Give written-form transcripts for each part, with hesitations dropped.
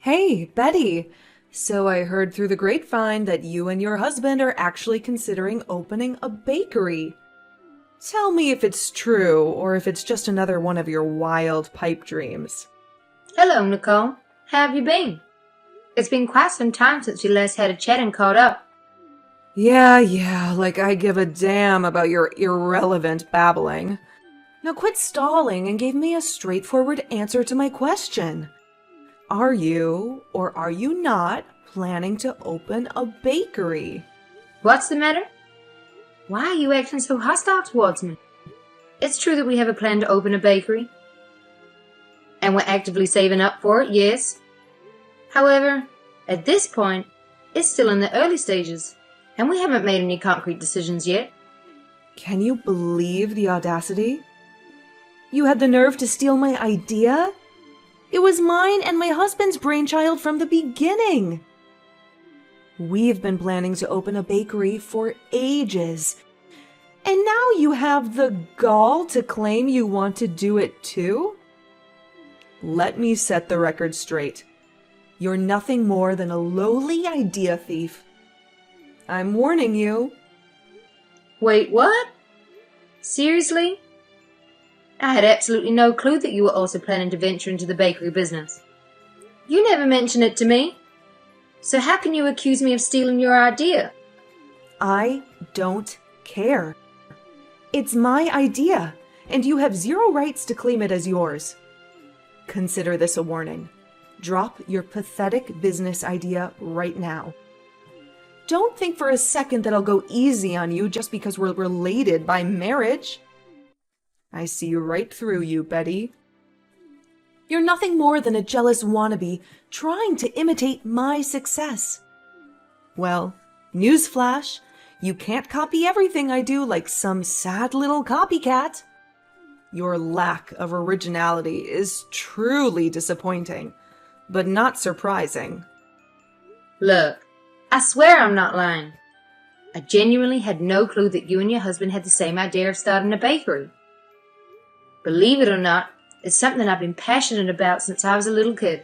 Hey, Betty. So I heard through the grapevine that you and your husband are actually considering opening a bakery. Tell me if it's true or if it's just another one of your wild pipe dreams. Hello, Nicole. How have you been? It's been quite some time since we last had a chat and caught up. Yeah, like I give a damn about your irrelevant babbling. Now quit stalling and give me a straightforward answer to my question. Are you, or are you not, planning to open a bakery? What's the matter? Why are you acting so hostile towards me? It's true that we have a plan to open a bakery. And we're actively saving up for it, yes. However, at this point, it's still in the early stages, and we haven't made any concrete decisions yet. Can you believe the audacity? You had the nerve to steal my idea? It was mine and my husband's brainchild from the beginning. We've been planning to open a bakery for ages. And now you have the gall to claim you want to do it too? Let me set the record straight. You're nothing more than a lowly idea thief. I'm warning you. Wait, what? Seriously? I had absolutely no clue that you were also planning to venture into the bakery business. You never mentioned it to me. So how can you accuse me of stealing your idea? I don't care. It's my idea, and you have zero rights to claim it as yours. Consider this a warning. Drop your pathetic business idea right now. Don't think for a second that I'll go easy on you just because we're related by marriage. I see right through you, Betty. You're nothing more than a jealous wannabe trying to imitate my success. Well, newsflash, you can't copy everything I do like some sad little copycat. Your lack of originality is truly disappointing, but not surprising. Look, I swear I'm not lying. I genuinely had no clue that you and your husband had the same idea of starting a bakery. Believe it or not, it's something I've been passionate about since I was a little kid.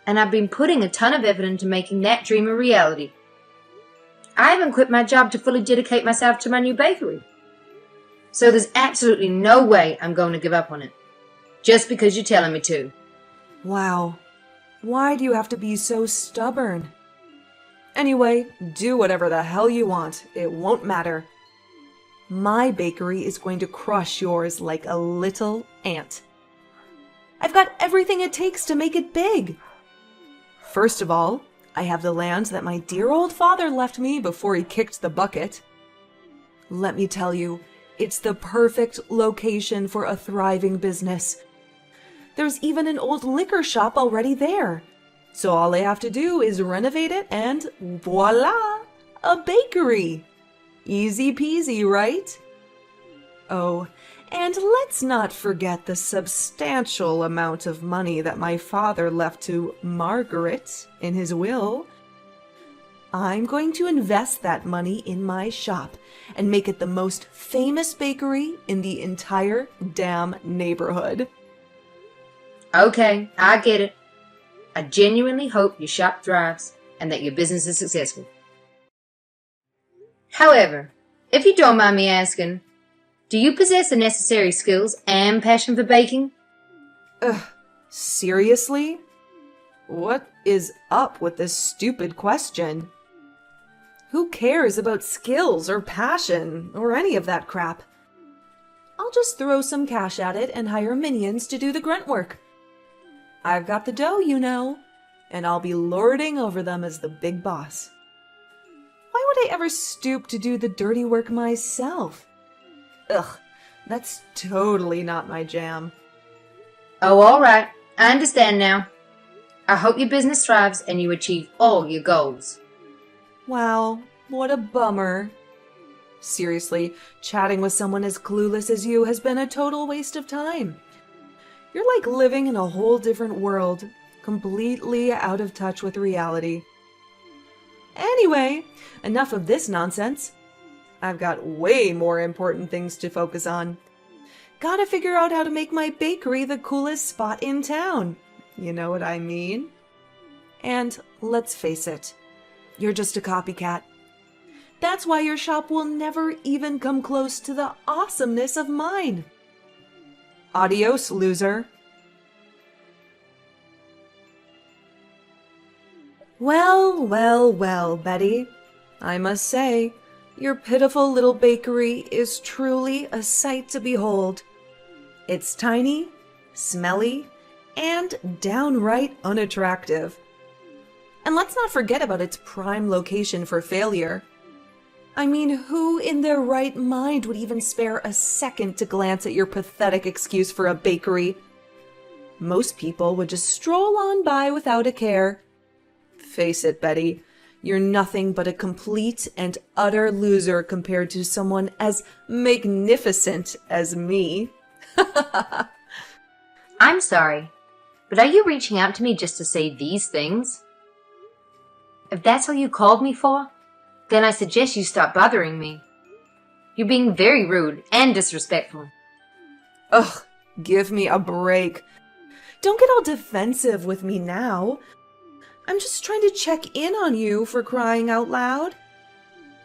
And I've been putting a ton of effort into making that dream a reality. I even quit my job to fully dedicate myself to my new bakery. So there's absolutely no way I'm going to give up on it. Just because you're telling me to. Wow. Why do you have to be so stubborn? Anyway, do whatever the hell you want. It won't matter. My bakery is going to crush yours like a little ant. I've got everything it takes to make it big. First of all, I have the land that my dear old father left me before he kicked the bucket. Let me tell you, it's the perfect location for a thriving business. There's even an old liquor shop already there. So all I have to do is renovate it and voila, a bakery. Easy peasy, right? Oh, and let's not forget the substantial amount of money that my father left to Margaret in his will. I'm going to invest that money in my shop and make it the most famous bakery in the entire damn neighborhood. Okay, I get it. I genuinely hope your shop thrives and that your business is successful. However, if you don't mind me asking, do you possess the necessary skills and passion for baking? Seriously? What is up with this stupid question? Who cares about skills or passion or any of that crap? I'll just throw some cash at it and hire minions to do the grunt work. I've got the dough, you know, and I'll be lording over them as the big boss. Why would I ever stoop to do the dirty work myself? Ugh, that's totally not my jam. Oh, all right. I understand now. I hope your business thrives and you achieve all your goals. Wow, what a bummer. Seriously, chatting with someone as clueless as you has been a total waste of time. You're like living in a whole different world, completely out of touch with reality. Anyway, enough of this nonsense. I've got way more important things to focus on. Gotta figure out how to make my bakery the coolest spot in town. You know what I mean? And let's face it, you're just a copycat. That's why your shop will never even come close to the awesomeness of mine. Adios, loser. Well, well, well, Betty. I must say, your pitiful little bakery is truly a sight to behold. It's tiny, smelly, and downright unattractive. And let's not forget about its prime location for failure. I mean, who in their right mind would even spare a second to glance at your pathetic excuse for a bakery? Most people would just stroll on by without a care. Face it, Betty, you're nothing but a complete and utter loser compared to someone as magnificent as me. I'm sorry, but are you reaching out to me just to say these things? If that's all you called me for, then I suggest you stop bothering me. You're being very rude and disrespectful. Ugh, give me a break. Don't get all defensive with me now. I'm just trying to check in on you, for crying out loud.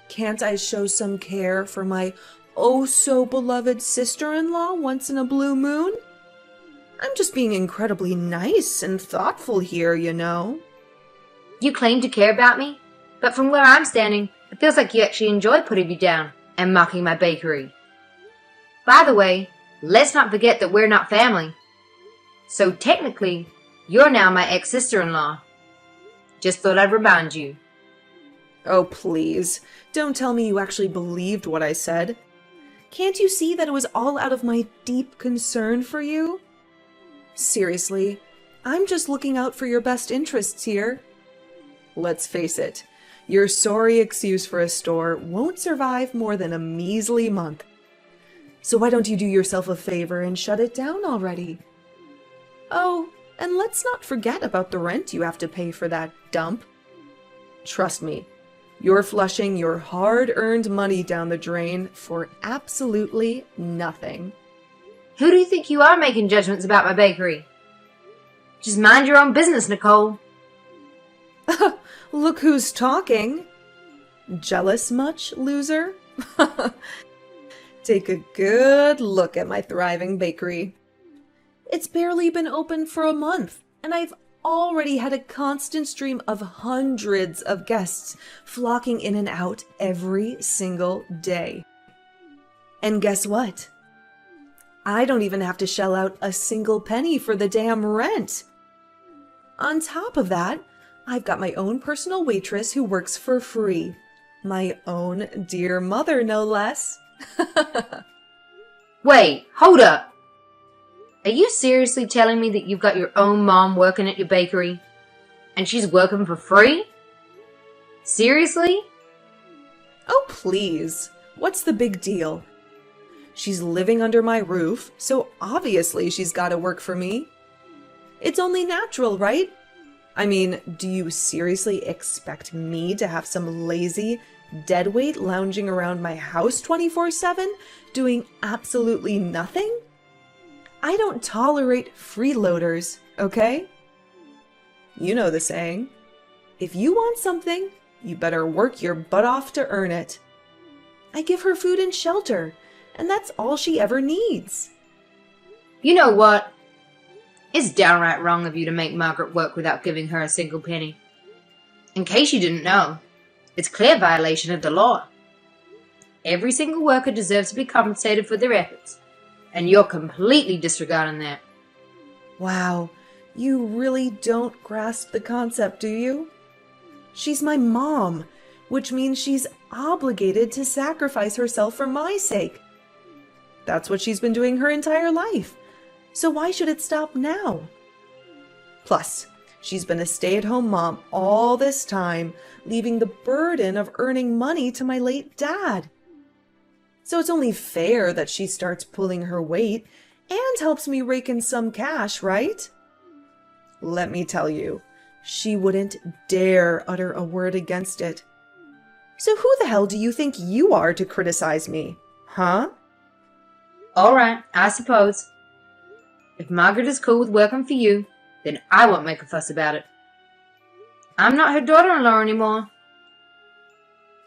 Can't I show some care for my oh-so-beloved sister-in-law once in a blue moon? I'm just being incredibly nice and thoughtful here, you know. You claim to care about me, but from where I'm standing, it feels like you actually enjoy putting me down and mocking my bakery. By the way, let's not forget that we're not family. So technically, you're now my ex-sister-in-law. Just thought I'd remind you. Oh, please, don't tell me you actually believed what I said. Can't you see that it was all out of my deep concern for you? Seriously, I'm just looking out for your best interests here. Let's face it, your sorry excuse for a store won't survive more than a measly month. So why don't you do yourself a favor and shut it down already? Oh, and let's not forget about the rent you have to pay for that dump. Trust me, you're flushing your hard-earned money down the drain for absolutely nothing. Who do you think you are making judgments about my bakery? Just mind your own business, Nicole. Look who's talking. Jealous much, loser? Take a good look at my thriving bakery. It's barely been open for a month, and I've already had a constant stream of hundreds of guests flocking in and out every single day. And guess what? I don't even have to shell out a single penny for the damn rent. On top of that, I've got my own personal waitress who works for free. My own dear mother, no less. Wait, hold up. Are you seriously telling me that you've got your own mom working at your bakery? And she's working for free? Seriously? Oh, please. What's the big deal? She's living under my roof, so obviously she's got to work for me. It's only natural, right? I mean, do you seriously expect me to have some lazy deadweight lounging around my house 24/7, doing absolutely nothing? I don't tolerate freeloaders, okay? You know the saying. If you want something, you better work your butt off to earn it. I give her food and shelter, and that's all she ever needs. You know what? It's downright wrong of you to make Margaret work without giving her a single penny. In case you didn't know, it's a clear violation of the law. Every single worker deserves to be compensated for their efforts, and you're completely disregarding that. Wow, you really don't grasp the concept, do you? She's my mom, which means she's obligated to sacrifice herself for my sake. That's what she's been doing her entire life. So why should it stop now? Plus, she's been a stay-at-home mom all this time, leaving the burden of earning money to my late dad. So it's only fair that she starts pulling her weight and helps me rake in some cash, right? Let me tell you, she wouldn't dare utter a word against it. So who the hell do you think you are to criticize me, huh? All right, I suppose. If Margaret is cool with working for you, then I won't make a fuss about it. I'm not her daughter-in-law anymore.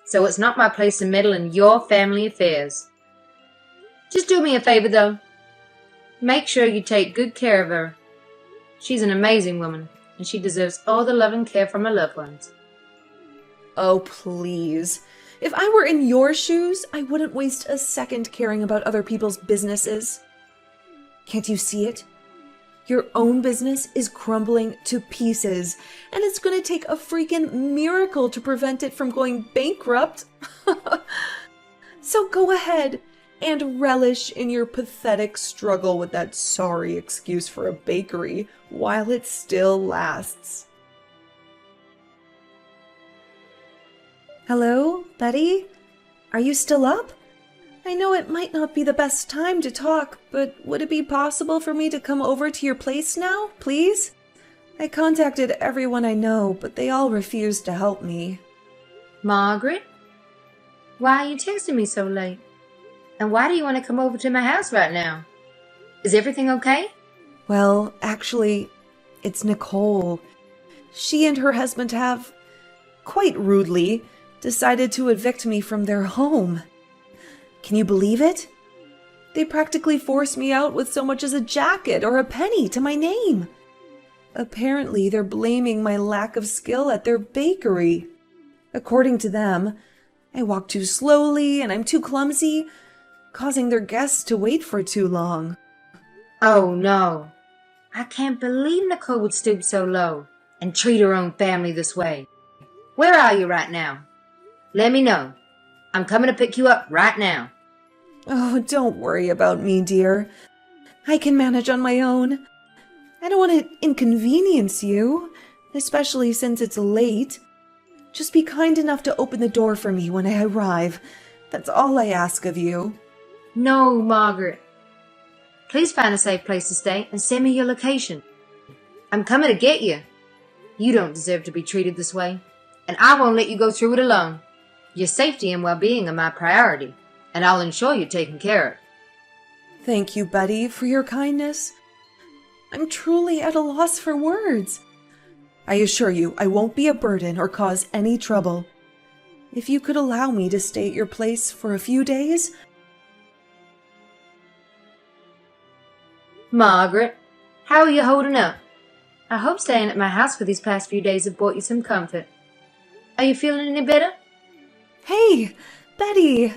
So it's not my place to meddle in your family affairs. Just do me a favor, though. Make sure you take good care of her. She's an amazing woman, and she deserves all the love and care from her loved ones. Oh, please. If I were in your shoes, I wouldn't waste a second caring about other people's businesses. Can't you see it? Your own business is crumbling to pieces, and it's going to take a freaking miracle to prevent it from going bankrupt. So go ahead and relish in your pathetic struggle with that sorry excuse for a bakery while it still lasts. Hello, Betty? Are you still up? I know it might not be the best time to talk, but would it be possible for me to come over to your place now, please? I contacted everyone I know, but they all refused to help me. Margaret? Why are you texting me so late? And why do you want to come over to my house right now? Is everything okay? Well, actually, it's Nicole. She and her husband have, quite rudely, decided to evict me from their home. Can you believe it? They practically forced me out with so much as a jacket or a penny to my name. Apparently, they're blaming my lack of skill at their bakery. According to them, I walk too slowly and I'm too clumsy, causing their guests to wait for too long. Oh no. I can't believe Nicole would stoop so low and treat her own family this way. Where are you right now? Let me know. I'm coming to pick you up right now. Oh, don't worry about me, dear. I can manage on my own. I don't want to inconvenience you, especially since it's late. Just be kind enough to open the door for me when I arrive. That's all I ask of you. No, Margaret. Please find a safe place to stay and send me your location. I'm coming to get you. You don't deserve to be treated this way, and I won't let you go through it alone. Your safety and well-being are my priority, and I'll ensure you're taken care of. Thank you, Betty, for your kindness. I'm truly at a loss for words. I assure you, I won't be a burden or cause any trouble. If you could allow me to stay at your place for a few days. Margaret, how are you holding up? I hope staying at my house for these past few days have brought you some comfort. Are you feeling any better? Hey, Betty!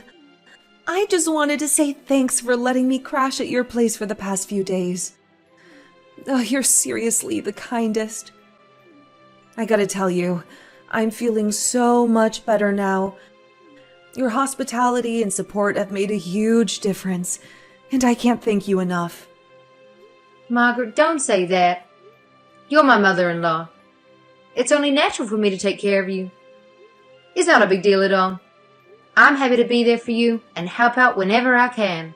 I just wanted to say thanks for letting me crash at your place for the past few days. Oh, you're seriously the kindest. I gotta tell you, I'm feeling so much better now. Your hospitality and support have made a huge difference, and I can't thank you enough. Margaret, don't say that. You're my mother-in-law. It's only natural for me to take care of you. It's not a big deal at all. I'm happy to be there for you and help out whenever I can.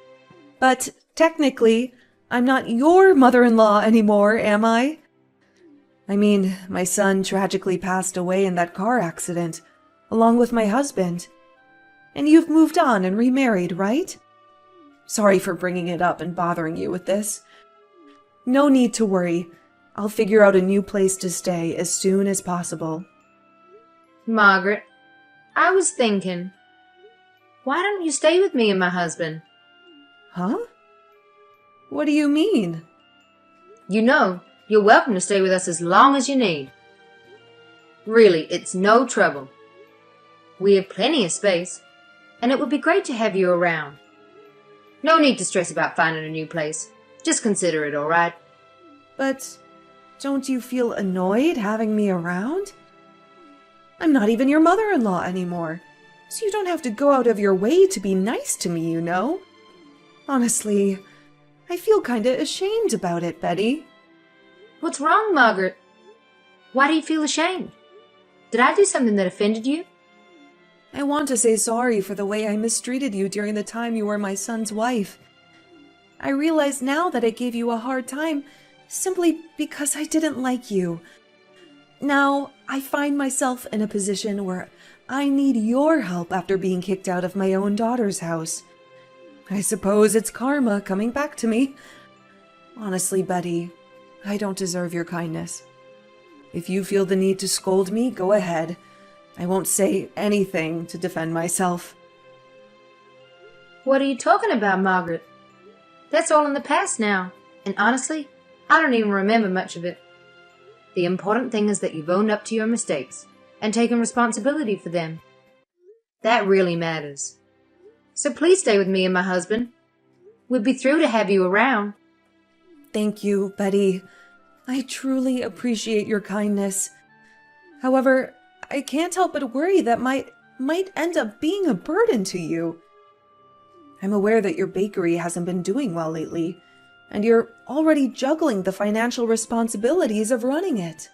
But technically, I'm not your mother-in-law anymore, am I? I mean, my son tragically passed away in that car accident, along with my husband. And you've moved on and remarried, right? Sorry for bringing it up and bothering you with this. No need to worry. I'll figure out a new place to stay as soon as possible. Margaret, I was thinking, why don't you stay with me and my husband? Huh? What do you mean? You know, you're welcome to stay with us as long as you need. Really, it's no trouble. We have plenty of space, and it would be great to have you around. No need to stress about finding a new place. Just consider it, all right? But don't you feel annoyed having me around? I'm not even your mother-in-law anymore, so you don't have to go out of your way to be nice to me, you know? Honestly, I feel kinda ashamed about it, Betty. What's wrong, Margaret? Why do you feel ashamed? Did I do something that offended you? I want to say sorry for the way I mistreated you during the time you were my son's wife. I realize now that I gave you a hard time simply because I didn't like you. Now, I find myself in a position where I need your help after being kicked out of my own daughter's house. I suppose it's karma coming back to me. Honestly, Betty, I don't deserve your kindness. If you feel the need to scold me, go ahead. I won't say anything to defend myself. What are you talking about, Margaret? That's all in the past now, and honestly, I don't even remember much of it. The important thing is that you've owned up to your mistakes and taken responsibility for them. That really matters. So please stay with me and my husband. We'd be thrilled to have you around. Thank you, Betty. I truly appreciate your kindness. However, I can't help but worry that might end up being a burden to you. I'm aware that your bakery hasn't been doing well lately, and you're already juggling the financial responsibilities of running it.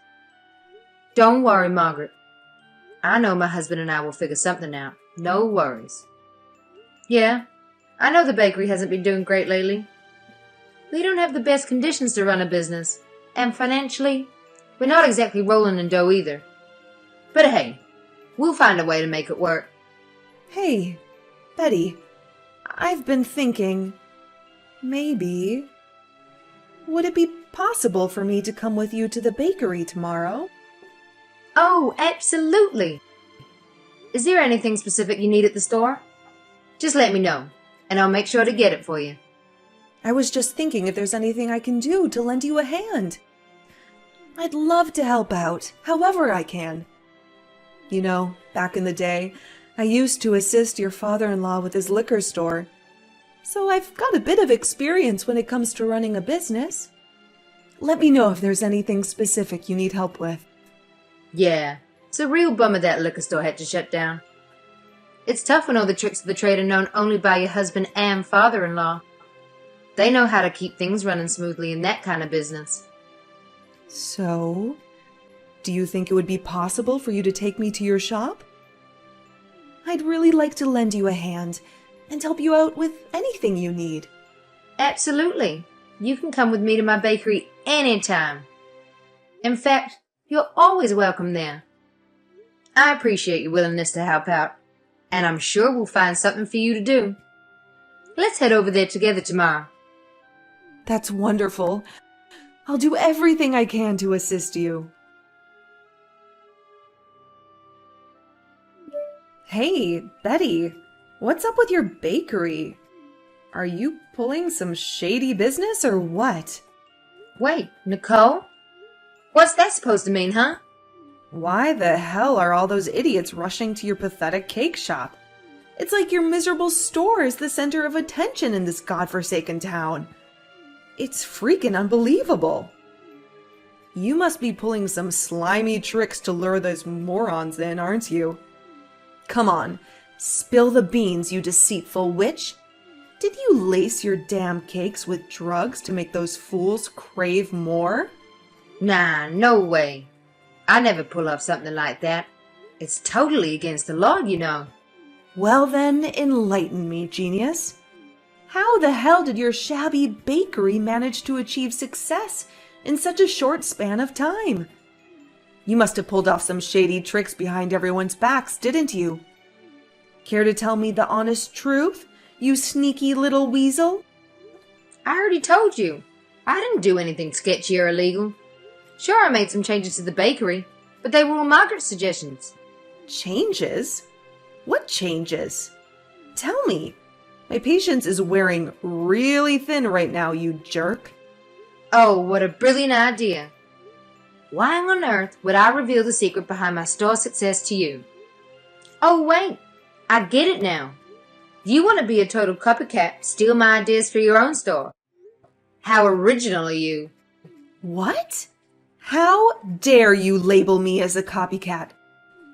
Don't worry, Margaret. I know my husband and I will figure something out. No worries. Yeah, I know the bakery hasn't been doing great lately. We don't have the best conditions to run a business, and financially, we're not exactly rolling in dough either. But hey, we'll find a way to make it work. Hey, Betty, I've been thinking, maybe, would it be possible for me to come with you to the bakery tomorrow? Oh, absolutely. Is there anything specific you need at the store? Just let me know, and I'll make sure to get it for you. I was just thinking if there's anything I can do to lend you a hand. I'd love to help out, however I can. You know, back in the day, I used to assist your father-in-law with his liquor store, so I've got a bit of experience when it comes to running a business. Let me know if there's anything specific you need help with. Yeah, it's a real bummer that liquor store had to shut down. It's tough when all the tricks of the trade are known only by your husband and father-in-law. They know how to keep things running smoothly in that kind of business. So, do you think it would be possible for you to take me to your shop? I'd really like to lend you a hand and help you out with anything you need. Absolutely. You can come with me to my bakery anytime. In fact, you're always welcome there. I appreciate your willingness to help out, and I'm sure we'll find something for you to do. Let's head over there together tomorrow. That's wonderful. I'll do everything I can to assist you. Hey, Betty, what's up with your bakery? Are you pulling some shady business or what? Wait, Nicole? What's that supposed to mean, huh? Why the hell are all those idiots rushing to your pathetic cake shop? It's like your miserable store is the center of attention in this godforsaken town. It's freaking unbelievable. You must be pulling some slimy tricks to lure those morons in, aren't you? Come on, spill the beans, you deceitful witch. Did you lace your damn cakes with drugs to make those fools crave more? Nah, no way. I never pull off something like that. It's totally against the law, you know. Well then, enlighten me, genius. How the hell did your shabby bakery manage to achieve success in such a short span of time? You must have pulled off some shady tricks behind everyone's backs, didn't you? Care to tell me the honest truth, you sneaky little weasel? I already told you. I didn't do anything sketchy or illegal. Sure, I made some changes to the bakery, but they were all Margaret's suggestions. Changes? What changes? Tell me. My patience is wearing really thin right now, you jerk. Oh, what a brilliant idea. Why on earth would I reveal the secret behind my store success to you? Oh, wait. I get it now. You want to be a total copycat, steal my ideas for your own store. How original are you? What? How dare you label me as a copycat?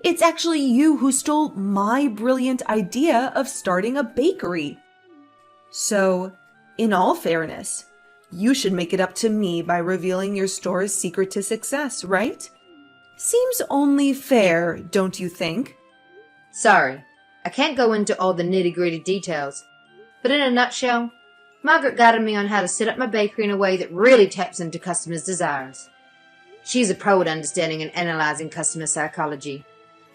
It's actually you who stole my brilliant idea of starting a bakery. So, in all fairness, you should make it up to me by revealing your store's secret to success, right? Seems only fair, don't you think? Sorry, I can't go into all the nitty-gritty details, but in a nutshell, Margaret guided me on how to set up my bakery in a way that really taps into customers' desires. She's a pro at understanding and analyzing customer psychology,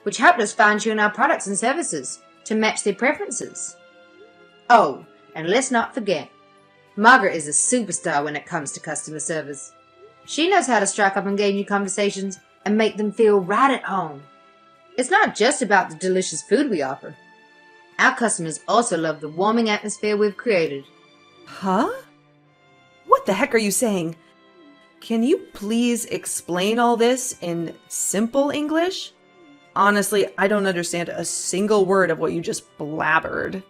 which helped us fine-tune our products and services to match their preferences. Oh, and let's not forget, Margaret is a superstar when it comes to customer service. She knows how to strike up engaging conversations and make them feel right at home. It's not just about the delicious food we offer. Our customers also love the warming atmosphere we've created. Huh? What the heck are you saying? Can you please explain all this in simple English? Honestly, I don't understand a single word of what you just blabbered.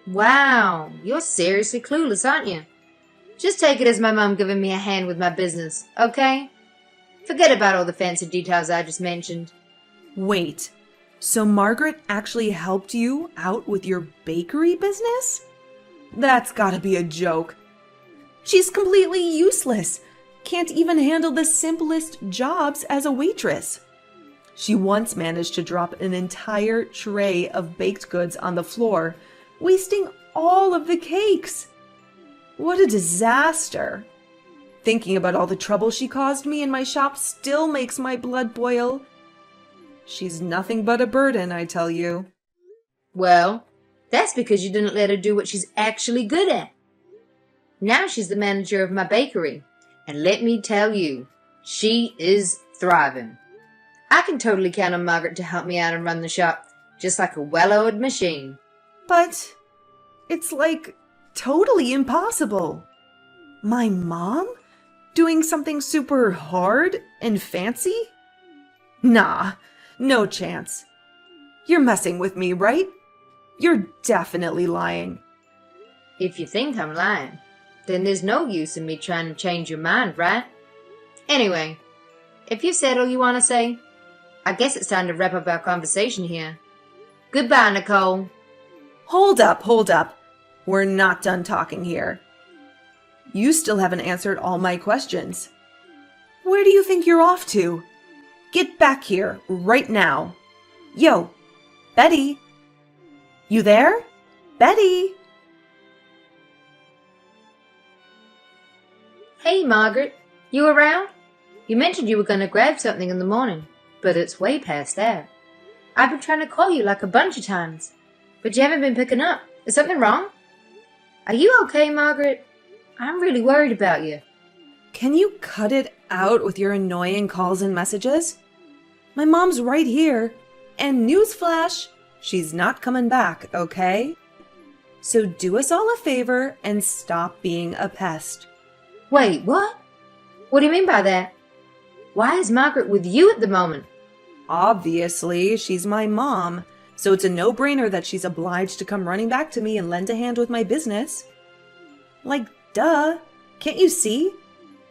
Wow, you're seriously clueless, aren't you? Just take it as my mom giving me a hand with my business, okay? Forget about all the fancy details I just mentioned. Wait, so Margaret actually helped you out with your bakery business? That's gotta be a joke. She's completely useless. Can't even handle the simplest jobs as a waitress. She once managed to drop an entire tray of baked goods on the floor, wasting all of the cakes. What a disaster. Thinking about all the trouble she caused me in my shop still makes my blood boil. She's nothing but a burden, I tell you. Well, that's because you didn't let her do what she's actually good at. Now she's the manager of my bakery, and let me tell you, she is thriving. I can totally count on Margaret to help me out and run the shop, just like a well-oiled machine. But it's like totally impossible. My mom? Doing something super hard and fancy? Nah, no chance. You're messing with me, right? You're definitely lying. If you think I'm lying, then there's no use in me trying to change your mind, right? Anyway, if you said all you want to say, I guess it's time to wrap up our conversation here. Goodbye, Nicole. Hold up. We're not done talking here. You still haven't answered all my questions. Where do you think you're off to? Get back here right now. Yo, Betty. You there? Betty? Hey, Margaret. You around? You mentioned you were going to grab something in the morning, but it's way past that. I've been trying to call you like a bunch of times, but you haven't been picking up. Is something wrong? Are you okay, Margaret? I'm really worried about you. Can you cut it out with your annoying calls and messages? My mom's right here. And newsflash, she's not coming back, okay? So do us all a favor and stop being a pest. Wait, what? What do you mean by that? Why is Margaret with you at the moment? Obviously, she's my mom, so it's a no-brainer that she's obliged to come running back to me and lend a hand with my business. Like, duh. Can't you see?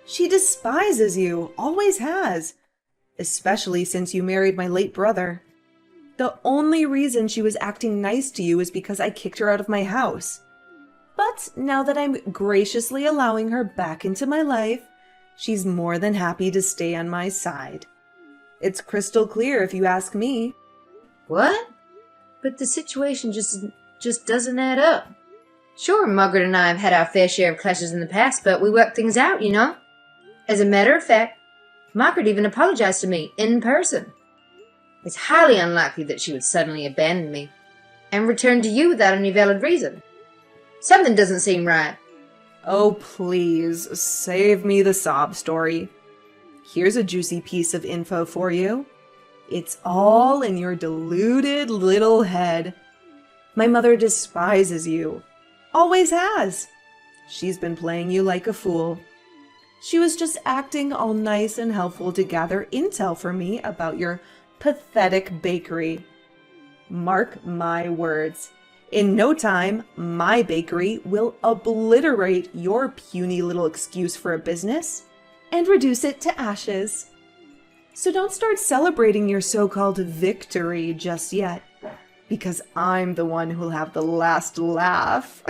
She despises you, always has. Especially since you married my late brother. The only reason she was acting nice to you is because I kicked her out of my house. But now that I'm graciously allowing her back into my life, she's more than happy to stay on my side. It's crystal clear if you ask me. What? But the situation just doesn't add up. Sure, Margaret and I have had our fair share of clashes in the past, but we worked things out, you know? As a matter of fact, Margaret even apologized to me in person. It's highly unlikely that she would suddenly abandon me and return to you without any valid reason. Something doesn't seem right. Oh, please, save me the sob story. Here's a juicy piece of info for you. It's all in your deluded little head. My mother despises you. Always has. She's been playing you like a fool. She was just acting all nice and helpful to gather intel for me about your pathetic bakery. Mark my words. In no time, my bakery will obliterate your puny little excuse for a business and reduce it to ashes. So don't start celebrating your so-called victory just yet, because I'm the one who'll have the last laugh.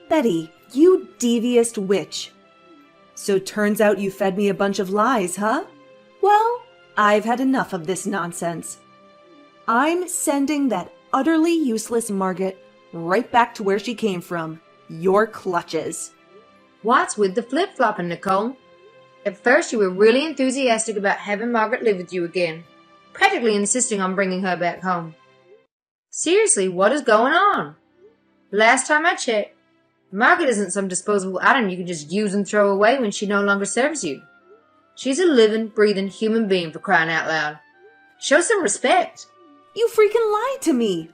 Betty, you devious witch. So turns out you fed me a bunch of lies, huh? Well, I've had enough of this nonsense. I'm sending that utterly useless Margaret right back to where she came from, your clutches. What's with the flip-flopping, Nicole? At first you were really enthusiastic about having Margaret live with you again, practically insisting on bringing her back home. Seriously, what is going on? Last time I checked, Margaret isn't some disposable item you can just use and throw away when she no longer serves you. She's a living, breathing human being, for crying out loud. Show some respect. You freaking lied to me!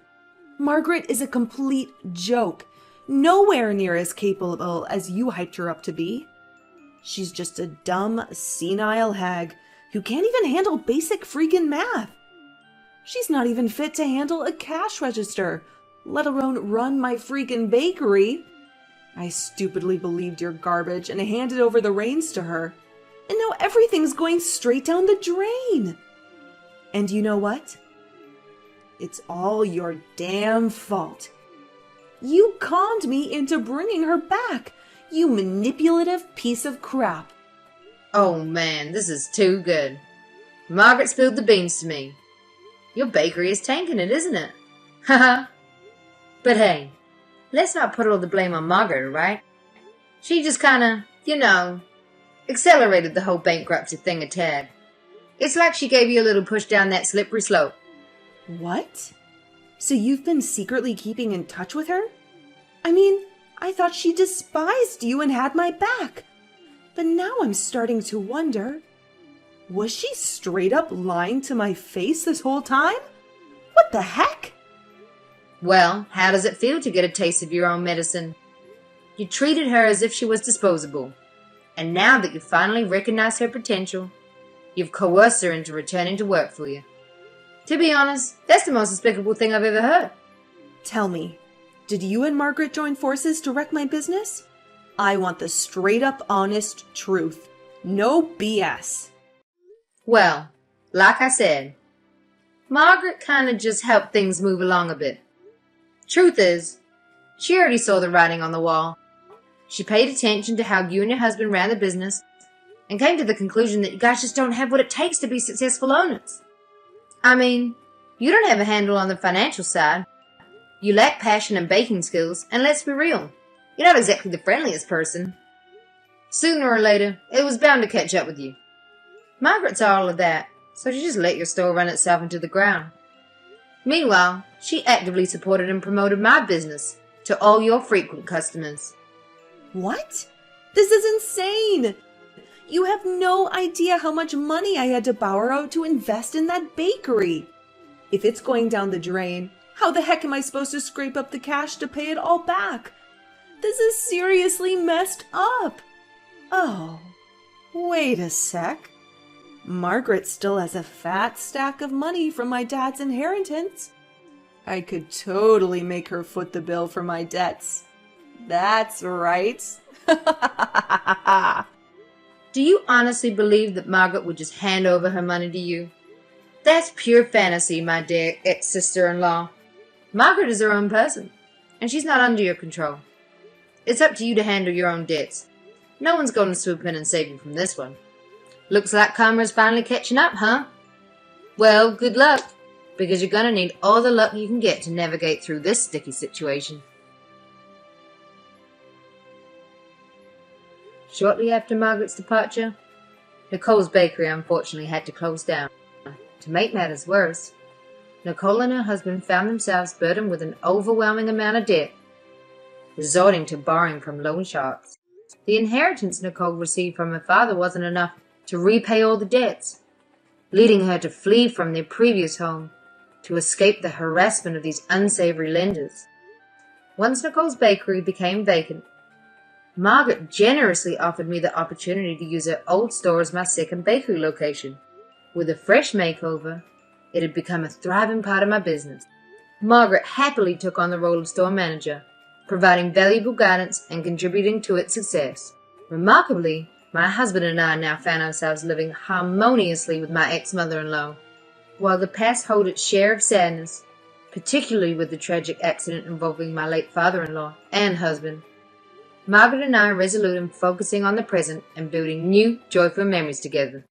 Margaret is a complete joke. Nowhere near as capable as you hyped her up to be. She's just a dumb, senile hag who can't even handle basic freaking math. She's not even fit to handle a cash register, let alone run my freaking bakery. I stupidly believed your garbage and handed over the reins to her. And now everything's going straight down the drain. And you know what? It's all your damn fault. You conned me into bringing her back, you manipulative piece of crap. Oh man, this is too good. Margaret spilled the beans to me. Your bakery is tanking it, isn't it? Haha. But hey, let's not put all the blame on Margaret, right? She just kinda, accelerated the whole bankruptcy thing a tad. It's like she gave you a little push down that slippery slope. What? So you've been secretly keeping in touch with her? I mean, I thought she despised you and had my back. But now I'm starting to wonder, was she straight up lying to my face this whole time? What the heck? Well, how does it feel to get a taste of your own medicine? You treated her as if she was disposable. And now that you've finally recognized her potential, you've coerced her into returning to work for you. To be honest, that's the most despicable thing I've ever heard. Tell me, did you and Margaret join forces to wreck my business? I want the straight up honest truth. No BS. Well, like I said, Margaret kind of just helped things move along a bit. Truth is, she already saw the writing on the wall. She paid attention to how you and your husband ran the business and came to the conclusion that you guys just don't have what it takes to be successful owners. I mean, you don't have a handle on the financial side. You lack passion and baking skills, and let's be real, you're not exactly the friendliest person. Sooner or later, it was bound to catch up with you. Margaret's all of that, so she just let your store run itself into the ground. Meanwhile, she actively supported and promoted my business to all your frequent customers. What? This is insane! You have no idea how much money I had to borrow to invest in that bakery. If it's going down the drain, how the heck am I supposed to scrape up the cash to pay it all back? This is seriously messed up. Oh, wait a sec. Margaret still has a fat stack of money from my dad's inheritance. I could totally make her foot the bill for my debts. That's right. Do you honestly believe that Margaret would just hand over her money to you? That's pure fantasy, my dear ex-sister-in-law. Margaret is her own person, and she's not under your control. It's up to you to handle your own debts. No one's going to swoop in and save you from this one. Looks like karma's finally catching up, huh? Well, good luck, because you're gonna need all the luck you can get to navigate through this sticky situation. Shortly after Margaret's departure, Nicole's bakery unfortunately had to close down. To make matters worse, Nicole and her husband found themselves burdened with an overwhelming amount of debt, resorting to borrowing from loan sharks. The inheritance Nicole received from her father wasn't enough to repay all the debts, leading her to flee from their previous home to escape the harassment of these unsavory lenders. Once Nicole's bakery became vacant, Margaret generously offered me the opportunity to use her old store as my second bakery location. With a fresh makeover, it had become a thriving part of my business. Margaret happily took on the role of store manager, providing valuable guidance and contributing to its success. Remarkably, my husband and I now found ourselves living harmoniously with my ex-mother-in-law. While the past held its share of sadness, particularly with the tragic accident involving my late father-in-law and husband, Margaret and I are resolute in focusing on the present and building new, joyful memories together.